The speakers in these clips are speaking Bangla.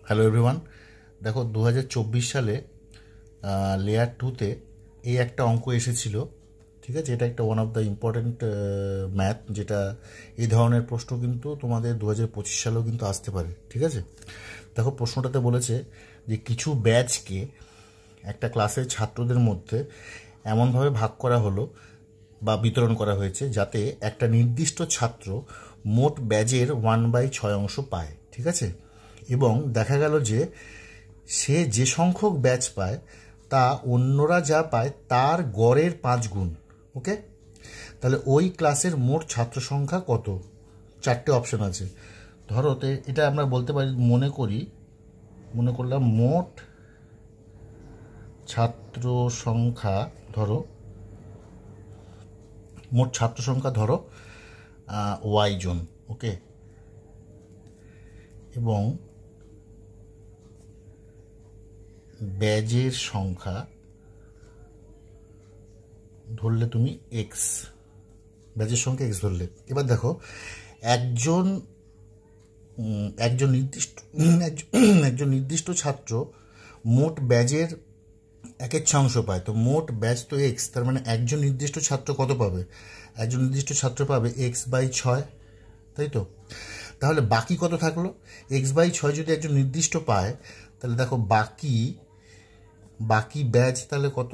হ্যালো এভরিওয়ান, দেখো 2024 সালে লেয়ার 2তে এই একটা অঙ্ক এসেছিল। ঠিক আছে, এটা একটা one of the important math, যেটা এই ধরনের প্রশ্ন কিন্তু তোমাদের 2025 সালেও কিন্তু আসতে পারে। ঠিক আছে, দেখো প্রশ্নটাতে বলেছে যে কিছু ব্যাচকে একটা ক্লাসের ছাত্রদের মধ্যে এমনভাবে ভাগ করা হলো বা বিতরণ করা হয়েছে যাতে একটা নির্দিষ্ট ছাত্র মোট ব্যাচের 1/6 অংশ পায়। ঠিক আছে, এবং দেখা গেল যে সে যে সংখ্যক ব্যাচ পায় তা অন্যরা যা পায় তার গড়ের 5 গুণ। ওকে, তাহলে ওই ক্লাসের মোট ছাত্র সংখ্যা কত? 4টে অপশন আছে। ধরো এটা আমরা বলতে পারি, মনে করলাম মোট ছাত্র সংখ্যা, ধরো ওয়াই জন। ওকে, এবং ব্যাচের সংখ্যা ধরলে তুমি এক্স, ব্যাচের সংখ্যা এক্স ধরলে। এবার দেখো একজন নির্দিষ্ট ছাত্র মোট ব্যাচের 1/6 অংশ পায়। তো মোট ব্যাচ তো এক্স, তার মানে একজন নির্দিষ্ট ছাত্র কত পাবে? একজন নির্দিষ্ট ছাত্র পাবে x/6, তাই তো? তাহলে বাকি কত থাকলো? x/6 যদি একজন নির্দিষ্ট পায়, তাহলে দেখো বাকি ব্যাচ তাহলে কত?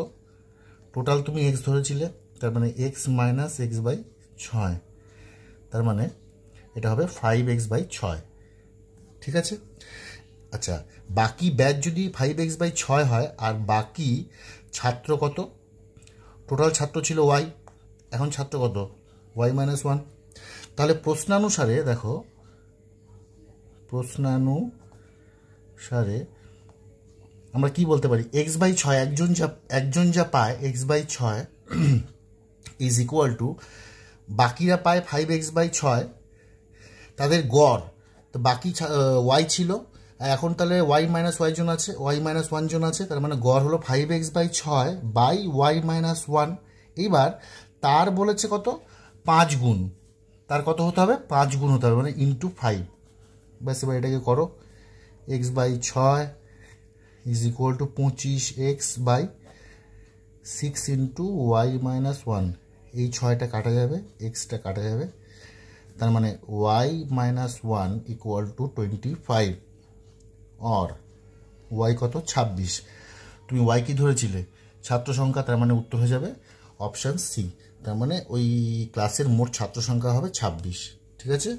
টোটাল তুমি এক্স ধরেছিলে, তার মানে এক্স মাইনাস x/6, তার মানে এটা হবে 5x/6। ঠিক আছে, আচ্ছা, বাকি ব্যাচ যদি 5x/6 হয় আর বাকি ছাত্র কত? টোটাল ছাত্র ছিল ওয়াই, এখন ছাত্র কত? y-1। তাহলে প্রশ্নানুসারে আমরা কি বলতে পারি? x/6 একজন যা পায় x/6 ইজ ইকুয়াল টু বাকিরা পায় 5x/6, তাদের গড়। তো বাকি ওয়াই ছিল, এখন তাহলে y-1 জন আছে, তার মানে গড় হলো 5x/6 বাই y-1। এইবার তার বলেছে কত? 5 গুণ। তার কত হতে হবে? 5 গুণ হতে হবে, মানে ইন্টু 5। ব্যাস, এবার এটাকে করো। x/6 is equal to 25x/6 into y-1। এই 6টা কাটা যাবে, এক্সটা কাটা যাবে, তার মানে y-1 equal to 25, or y কত? 26। তুমি y কি ধরেছিলে? ছাত্র সংখ্যা, তার মানে উত্তর হয়ে যাবে অপশান সি। তার মানে ওই ক্লাসের মোট ছাত্র সংখ্যা হবে 26। ঠিক আছে।